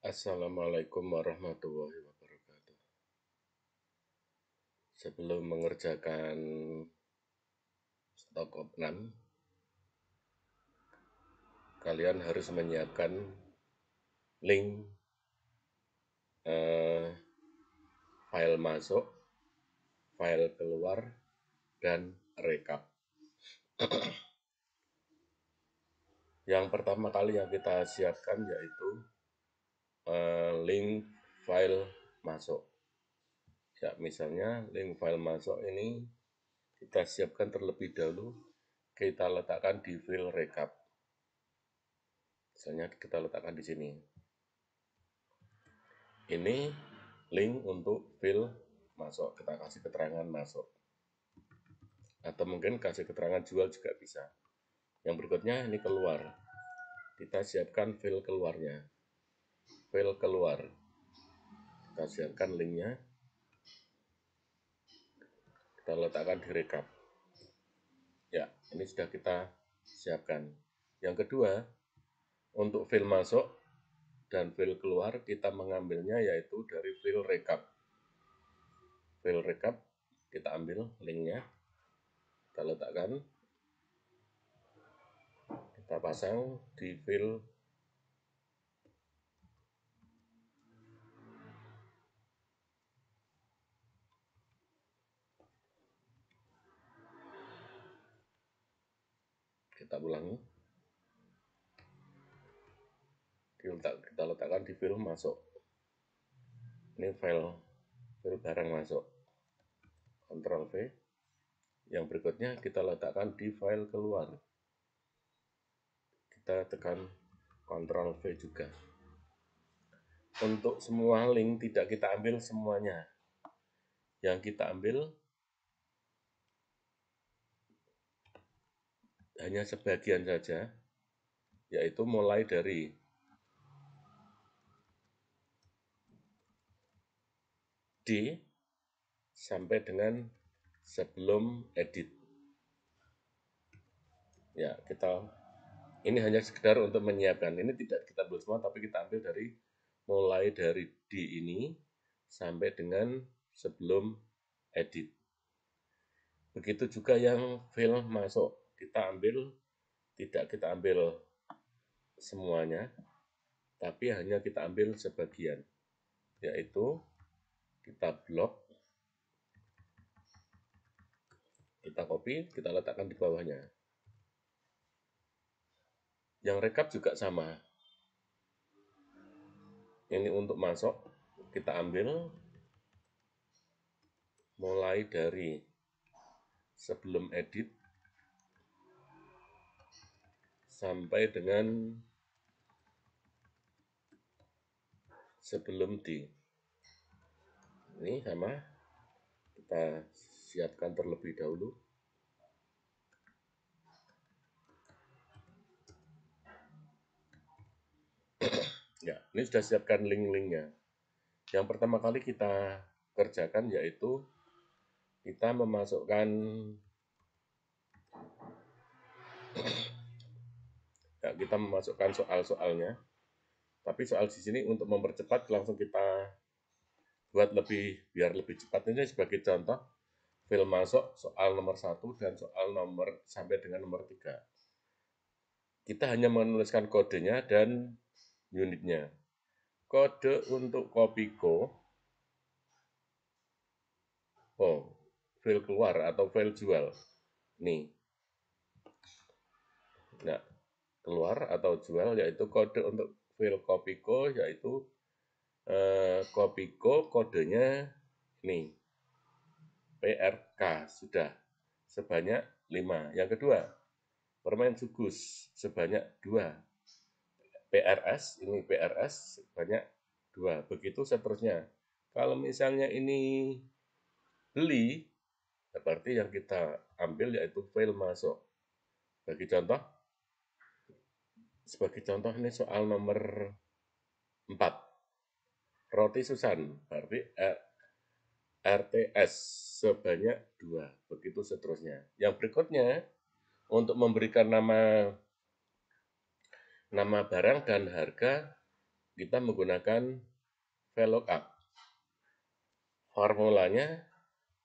Assalamualaikum warahmatullahi wabarakatuh. Sebelum mengerjakan stok opnam, kalian harus menyiapkan link eh, file masuk, file keluar, dan rekap. Yang pertama kali yang kita siapkan yaitu link file masuk. Ya, misalnya link file masuk ini kita siapkan terlebih dahulu, kita letakkan di file rekap. Misalnya kita letakkan di sini. Ini link untuk file masuk, kita kasih keterangan masuk. Atau mungkin kasih keterangan jual juga bisa. Yang berikutnya ini keluar. Kita siapkan file keluarnya. File keluar. Kita siapkan linknya. Kita letakkan di rekap. Ya, ini sudah kita siapkan. Yang kedua, untuk file masuk dan file keluar, kita mengambilnya yaitu dari file rekap. File rekap, kita ambil linknya. Kita letakkan, kita pasang di file kita ulangi, kita letakkan di file masuk. Ini file barang masuk, Ctrl V. Yang berikutnya kita letakkan di file keluar, kita tekan Ctrl V juga. Untuk semua link tidak kita ambil semuanya, yang kita ambil hanya sebagian saja, yaitu mulai dari D sampai dengan sebelum edit. Ya, ini hanya sekedar untuk menyiapkan. Ini tidak kita ambil semua, tapi kita ambil mulai dari D ini sampai dengan sebelum edit. Begitu juga yang file masuk, tidak kita ambil semuanya, tapi hanya kita ambil sebagian, yaitu kita blok, kita copy, kita letakkan di bawahnya. Yang rekap juga sama. Ini untuk masuk, kita ambil mulai dari sebelum edit sampai dengan sebelum D. Ini sama, kita siapkan terlebih dahulu. Ya, ini sudah siapkan link-linknya. Yang pertama kali kita kerjakan yaitu kita memasukkan soal-soalnya. Tapi soal di sini untuk mempercepat langsung kita buat biar lebih cepat. Ini sebagai contoh file masuk soal nomor 1 dan soal nomor sampai dengan nomor 3. Kita hanya menuliskan kodenya dan unitnya. Kode untuk Kopiko, file keluar atau file jual. Nih. Nah, keluar atau jual yaitu kode untuk file Kopiko yaitu Kopiko kodenya nih PRK sudah sebanyak 5. Yang kedua, permen sugus sebanyak 2. PRS sebanyak 2. Begitu seterusnya. Kalau misalnya ini beli, berarti yang kita ambil yaitu file masuk. Sebagai contoh ini soal nomor 4. Roti Susan, berarti RTS sebanyak 2. Begitu seterusnya. Yang berikutnya, untuk memberikan nama barang dan harga, kita menggunakan VLOOKUP. Formulanya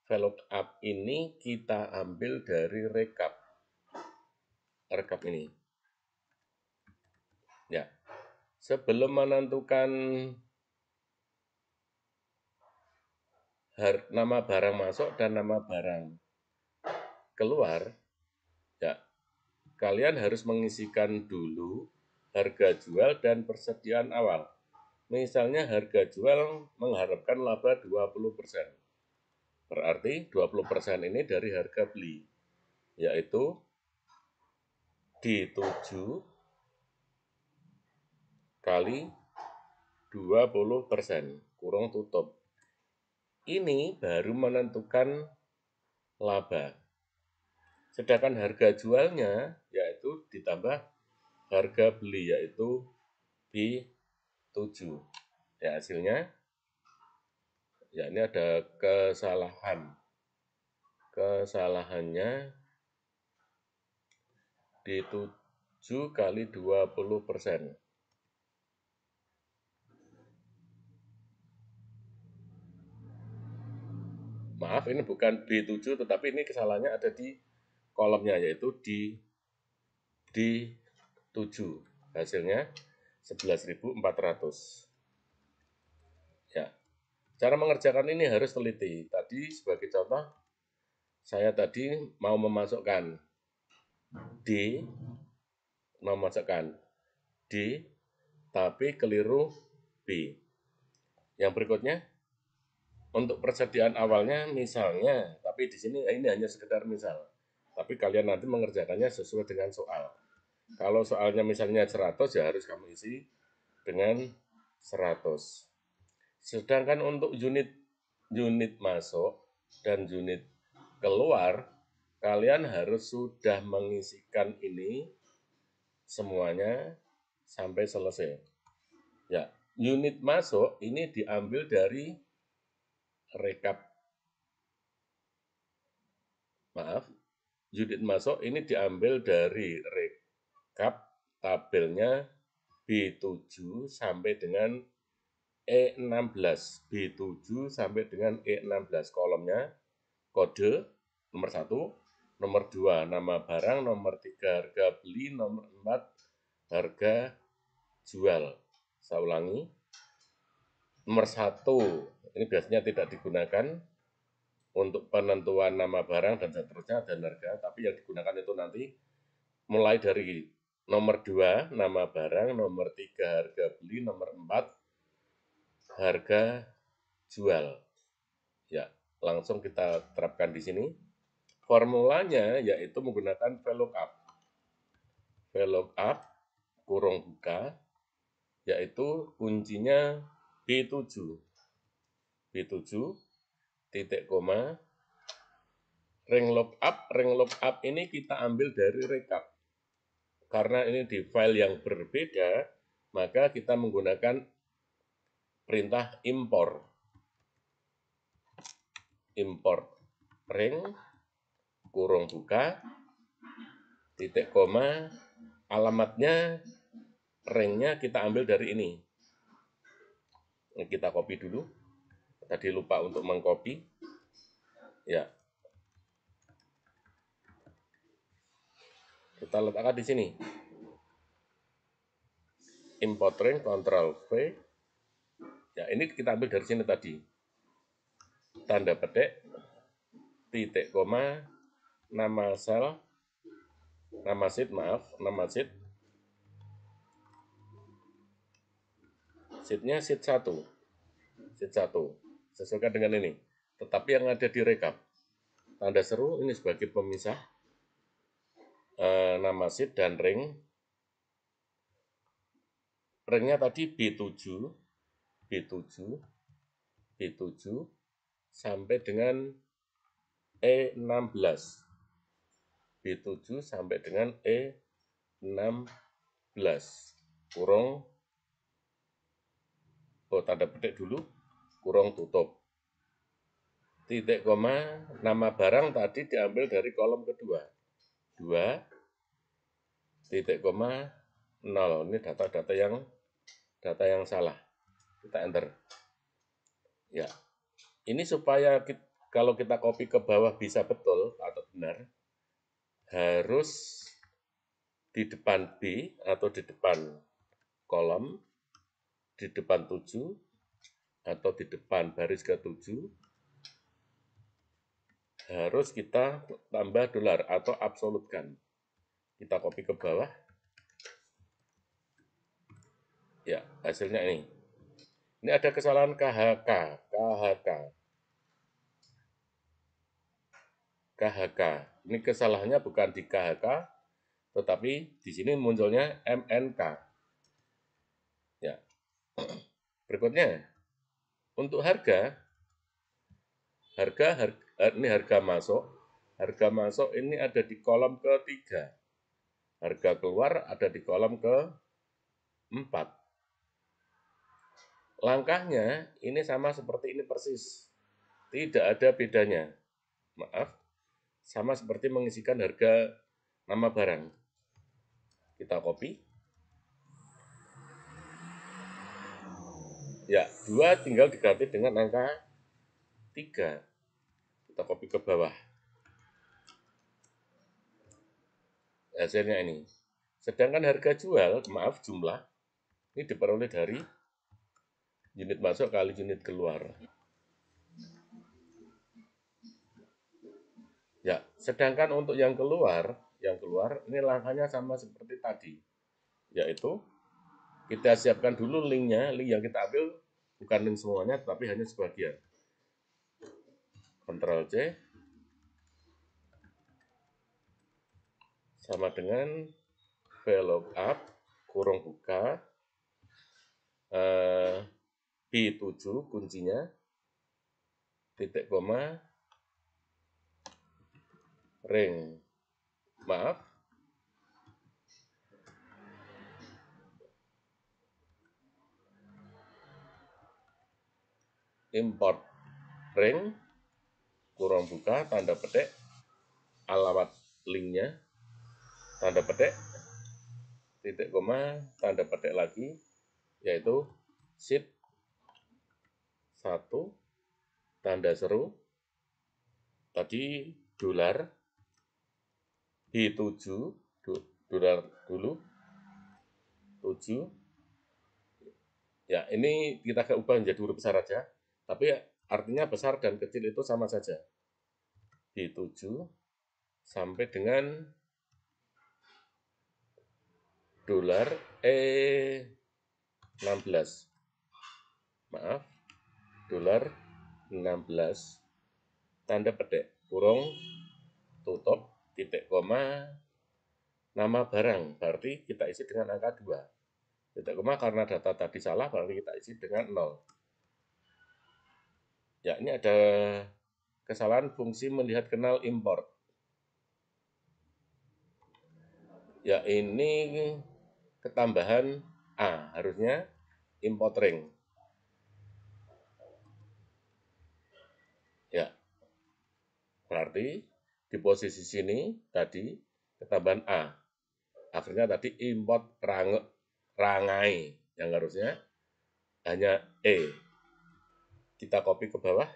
VLOOKUP ini kita ambil dari rekap ini. Ya, sebelum menentukan nama barang masuk dan nama barang keluar, ya, kalian harus mengisikan dulu harga jual dan persediaan awal. Misalnya harga jual mengharapkan laba 20%. Berarti 20% ini dari harga beli, yaitu D7 kali 20% kurung tutup. Ini baru menentukan laba. Sedangkan harga jualnya yaitu ditambah harga beli yaitu B7. Ya, hasilnya ya ini ada kesalahan. Kesalahannya D7 kali 20%. Maaf, ini bukan B7, tetapi ini kesalahannya ada di kolomnya, yaitu di D7. Hasilnya 11.400. Ya, cara mengerjakan ini harus teliti. Tadi sebagai contoh, saya tadi mau memasukkan D, tapi keliru B. Yang berikutnya, untuk persediaan awalnya misalnya, tapi di sini ini hanya sekedar misal. Tapi kalian nanti mengerjakannya sesuai dengan soal. Kalau soalnya misalnya 100 ya harus kamu isi dengan 100. Sedangkan untuk unit masuk dan unit keluar, kalian harus sudah mengisikan ini semuanya sampai selesai. Ya, unit masuk ini diambil dari rekap. Maaf, unit masuk ini diambil dari rekap tabelnya B7 sampai dengan E16. B7 sampai dengan E16 kolomnya kode nomor 1, nomor 2 nama barang, nomor 3 harga beli, nomor 4 harga jual. Saya ulangi. Nomor 1 ini biasanya tidak digunakan untuk penentuan nama barang dan seterusnya dan harga, tapi yang digunakan itu nanti mulai dari nomor 2 nama barang, nomor 3 harga beli, nomor 4 harga jual. Ya, langsung kita terapkan di sini. Formulanya yaitu menggunakan VLOOKUP. VLOOKUP kurung buka yaitu kuncinya B7. B7 titik koma ring lookup ini kita ambil dari rekap. Karena ini di file yang berbeda, maka kita menggunakan perintah import. Import ring kurung buka titik koma, alamatnya ringnya kita ambil dari ini. Ini kita copy dulu. Tadi lupa untuk mengcopy. Ya. Kita letakkan di sini. Import ring, Ctrl V. Ya, ini kita ambil dari sini tadi. Tanda petik, titik koma, nama sel, nama sheet, nama sheet. Sheetnya sheet 1. Sheet 1. Sesuaikan dengan ini. Tetapi yang ada di rekap. Tanda seru ini sebagai pemisah. Nama sheet dan ring. Ringnya tadi B7 sampai dengan E16. B7 sampai dengan E16. Kurung, tanda petik dulu, kurung tutup. Titik koma, nama barang tadi diambil dari kolom kedua. 2, titik koma, 0. Ini data-data yang data yang salah. Kita enter. Ya, ini supaya kalau kita copy ke bawah bisa betul atau benar, harus di depan B atau di depan kolom, di depan 7, atau di depan baris ke-7, harus kita tambah dolar atau absolutkan. Kita copy ke bawah. Ya, hasilnya ini. Ini ada kesalahan KHK. Ini kesalahannya bukan di KHK, tetapi di sini munculnya MNK. Ya. Berikutnya, untuk ini harga masuk. Harga masuk ini ada di kolom ketiga. Harga keluar ada di kolom ke-4. Langkahnya ini sama seperti ini persis. Tidak ada bedanya. Maaf, sama seperti mengisikan harga nama barang. Kita copy. Ya, 2 tinggal diganti dengan angka 3. Kita copy ke bawah. Hasilnya ini. Sedangkan harga jual, maaf jumlah, ini diperoleh dari unit masuk kali unit keluar. Ya, sedangkan untuk yang keluar ini langkahnya sama seperti tadi, yaitu kita siapkan dulu linknya. Link yang kita ambil bukan link semuanya, tapi hanya sebagian. Ctrl C sama dengan VLOOKUP kurung buka B7 kuncinya, titik koma, ring, maaf, import ring, kurung buka, tanda petik, alamat linknya, tanda petik, titik koma, tanda petik lagi, yaitu sheet 1, tanda seru, tadi dolar, B7, dolar dulu, 7. Ya, ini kita ubah menjadi huruf besar aja, tapi artinya besar dan kecil itu sama saja. B7 sampai dengan dolar 16. Maaf, dolar 16, tanda petik, kurung, tutup, titik koma, nama barang, berarti kita isi dengan angka 2. Titik koma karena data tadi salah, berarti kita isi dengan 0. Ya, ini ada kesalahan fungsi melihat kenal import. Ya, ini ketambahan A, harusnya import ring. Ya, berarti di posisi sini tadi ketambahan A. Akhirnya tadi import rangai, yang harusnya hanya E. Kita copy ke bawah.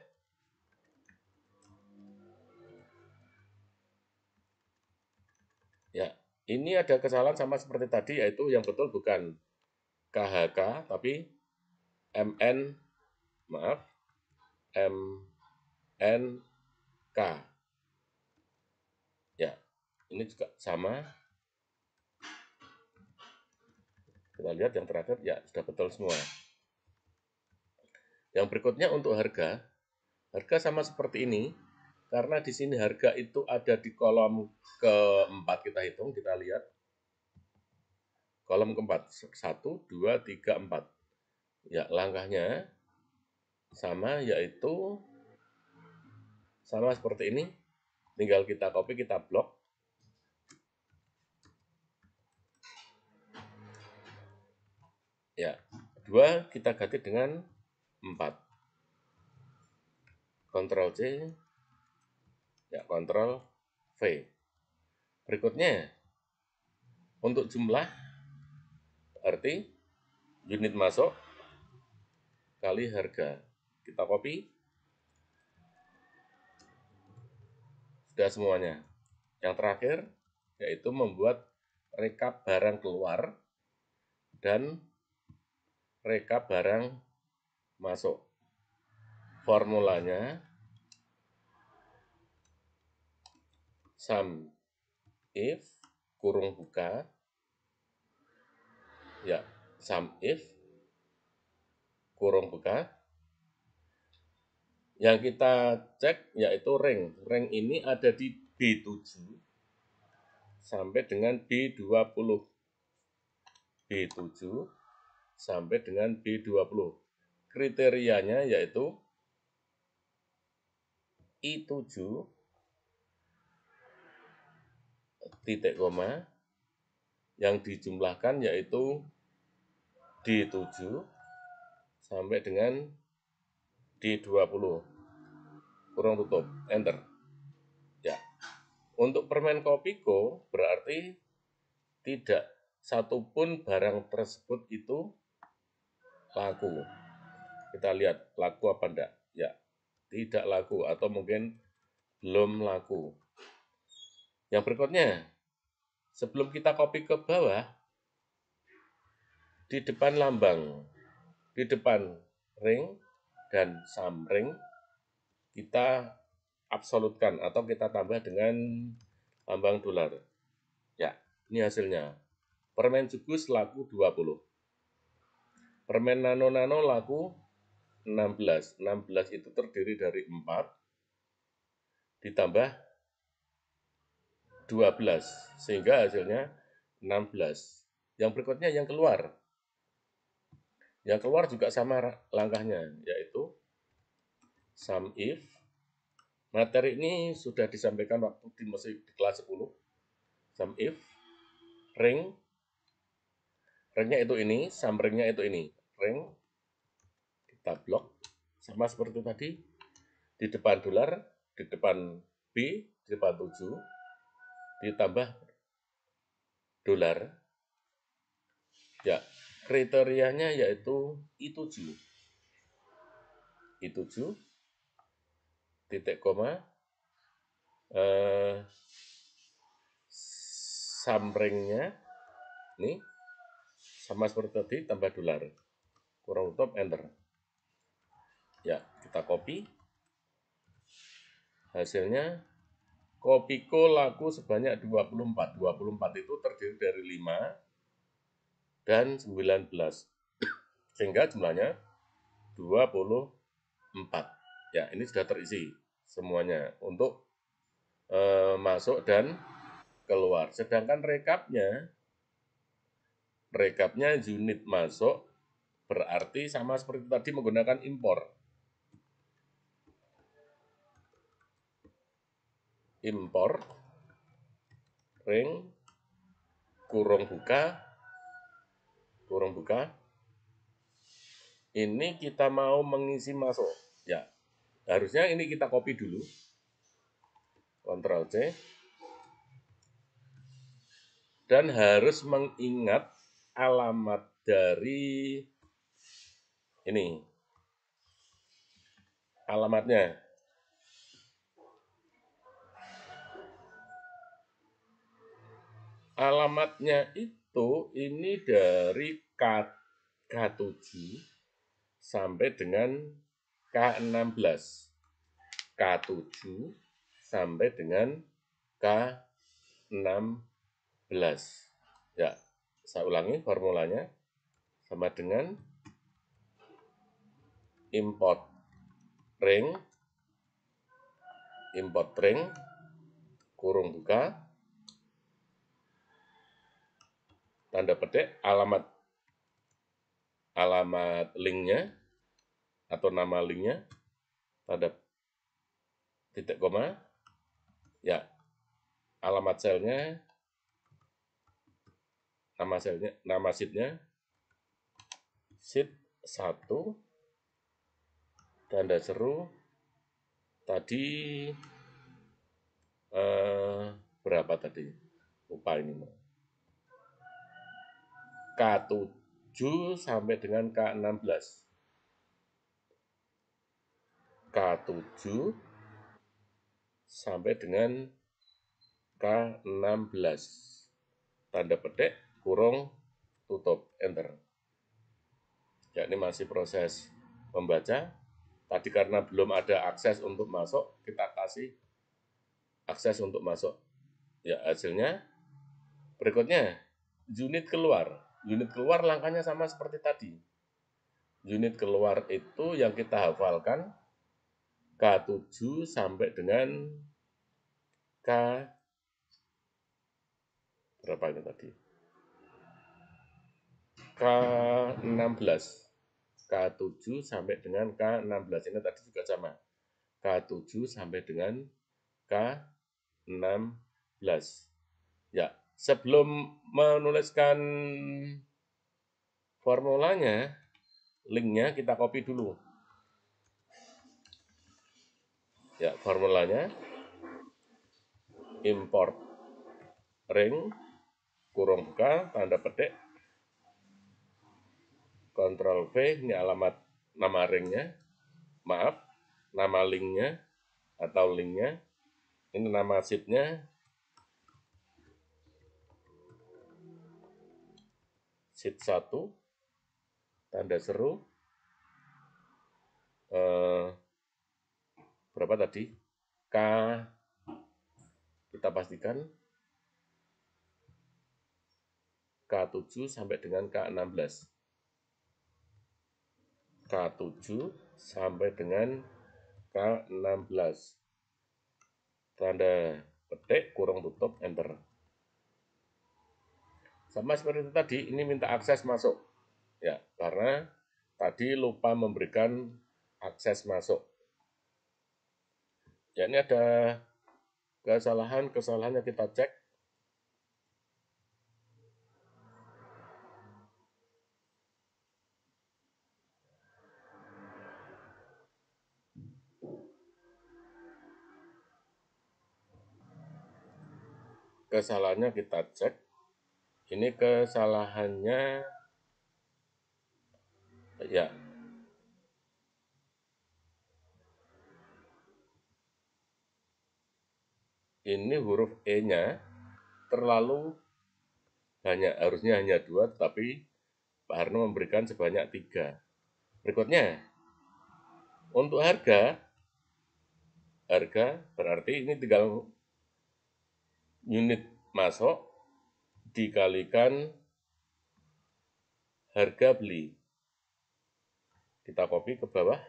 Ya, ini ada kesalahan sama seperti tadi, yaitu yang betul bukan KHK, tapi MNK. Ya, ini juga sama. Kita lihat yang terakhir, ya sudah betul semua. Yang berikutnya untuk harga sama seperti ini, karena di sini harga itu ada di kolom keempat, kita hitung, kita lihat. Kolom keempat, 1, 2, 3, 4. Ya, langkahnya sama, yaitu sama seperti ini. Tinggal kita copy, kita blok. Ya, 2 kita ganti dengan 4. Ctrl C, ya Ctrl V. Berikutnya, untuk jumlah, berarti unit masuk kali harga. Kita copy. Sudah semuanya. Yang terakhir yaitu membuat rekap barang keluar dan rekap barang masuk. Formulanya sum if kurung buka, ya, sum if kurung buka. Yang kita cek yaitu rank. Rank ini ada di B7 sampai dengan B20. B7 sampai dengan B20. Kriterianya yaitu I7 titik koma yang dijumlahkan yaitu D7 sampai dengan D20. Kurung tutup, enter. Ya. Untuk permen Kopiko berarti tidak satupun barang tersebut itu laku. Kita lihat laku apa enggak. Ya, tidak laku atau mungkin belum laku. Yang berikutnya, sebelum kita copy ke bawah, di depan lambang, di depan ring dan sum ring, kita absolutkan atau kita tambah dengan lambang dolar. Ya, ini hasilnya. Permen Jugus laku 20. Permen nano-nano laku 16. 16 itu terdiri dari 4 ditambah 12 sehingga hasilnya 16. Yang berikutnya yang keluar. Yang keluar juga sama langkahnya, yaitu sum if. Materi ini sudah disampaikan waktu di kelas 10. Sum if ring, ringnya itu ini, sum ringnya itu ini. Ring, kita blok, sama seperti tadi. Di depan dolar, di depan B, di depan 7, ditambah dolar. Ya, kriterianya yaitu I7. I7 titik koma samringnya ini sama seperti tadi tambah dolar, kurang tutup, enter. Ya, kita copy. Hasilnya Kopiko laku sebanyak 24. 24 itu terdiri dari 5 dan 19, sehingga jumlahnya 24. Ya, ini sudah terisi semuanya untuk masuk dan keluar. Sedangkan rekapnya unit masuk berarti sama seperti tadi menggunakan impor. Impor ring kurung buka. Ini kita mau mengisi masuk. Ya, harusnya ini kita copy dulu. Ctrl C. Dan harus mengingat alamat dari ini. Alamatnya. Alamatnya itu ini dari K7 sampai dengan K16. K7 sampai dengan K16. Ya, saya ulangi formulanya. Sama dengan import ring kurung buka tanda petik alamat linknya atau nama linknya tanda titik koma, ya, alamat selnya, nama sheetnya sheet 1, tanda seru tadi berapa tadi, lupa ini, K7 sampai dengan K16. K7 sampai dengan K16. Tanda petik, kurung, tutup, enter. Ya, ini masih proses membaca. Tadi karena belum ada akses untuk masuk, kita kasih akses untuk masuk. Ya, hasilnya berikutnya unit keluar. Unit keluar langkahnya sama seperti tadi. Unit keluar itu yang kita hafalkan K7 sampai dengan K berapa ini tadi? K16. K7 sampai dengan K16 ini tadi juga sama. K7 sampai dengan K16. Ya, sebelum menuliskan formulanya, linknya kita copy dulu. Ya, formulanya import ring kurung buka tanda petik Ctrl V, ini alamat nama ringnya, maaf, nama linknya atau linknya, ini nama sheetnya, sheet 1, tanda seru, berapa tadi? K, kita pastikan K7 sampai dengan K16. K7 sampai dengan K16. Tanda petik, kurung tutup, enter. Sama seperti itu tadi, ini minta akses masuk. Ya, karena tadi lupa memberikan akses masuk. Ya, ini ada kesalahannya kita cek. Kesalahannya kita cek. Ini kesalahannya ya. Ini huruf E-nya terlalu banyak, harusnya hanya 2, tapi Pak Harno memberikan sebanyak 3. Berikutnya, untuk harga berarti ini tinggal unit masuk dikalikan harga beli. Kita copy ke bawah.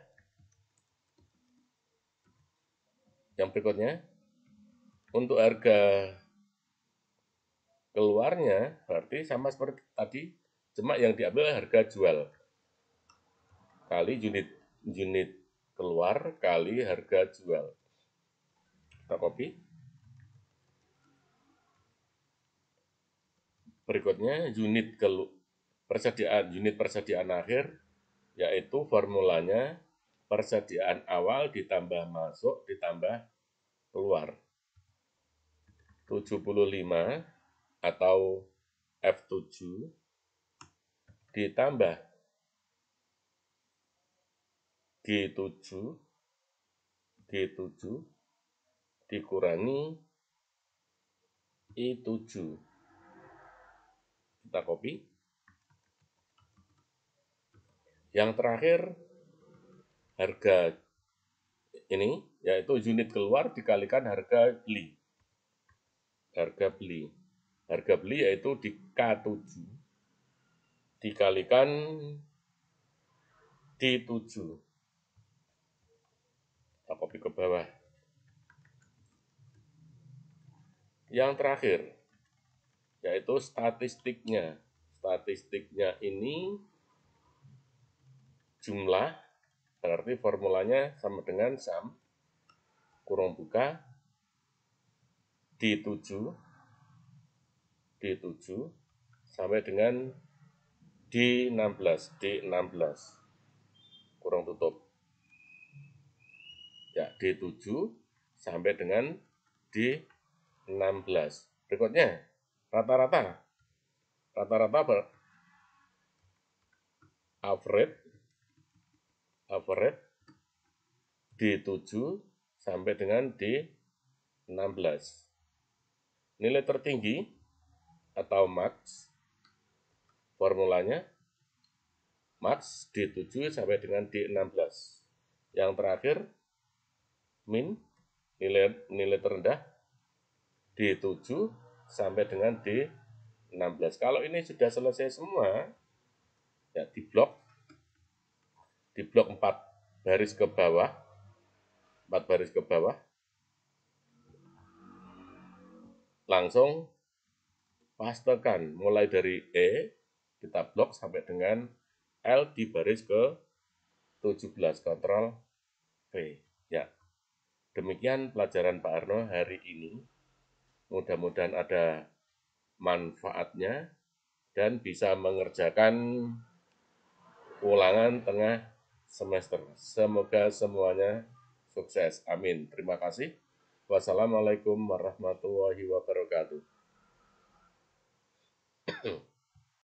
Yang berikutnya, untuk harga keluarnya berarti sama seperti tadi, cuma yang diambil harga jual kali unit keluar kali harga jual. Kita copy. Berikutnya unit persediaan akhir, yaitu formulanya persediaan awal ditambah masuk ditambah keluar. 75 atau F7 ditambah G7 dikurangi I7. Kita copy. Yang terakhir harga ini yaitu unit keluar dikalikan harga beli. Harga beli yaitu di K7 dikalikan D7. Kita copy ke bawah. Yang terakhir yaitu statistiknya. Statistiknya ini jumlah, berarti formulanya sama dengan sum kurung buka D7 sampai dengan D16 kurung tutup. Ya, D7 sampai dengan D16. Berikutnya rata-rata average D7 sampai dengan D16. Nilai tertinggi atau max, formulanya max D7 sampai dengan D16. Yang terakhir min, nilai terendah D7 sampai dengan D16. Kalau ini sudah selesai semua, ya di blok 4 baris ke bawah, 4 baris ke bawah, langsung pastekan mulai dari E kita blok sampai dengan L di baris ke 17, Ctrl V. Ya, demikian pelajaran Pak Arno hari ini. Mudah-mudahan ada manfaatnya dan bisa mengerjakan ulangan tengah semester. Semoga semuanya sukses. Amin. Terima kasih. Wassalamualaikum warahmatullahi wabarakatuh.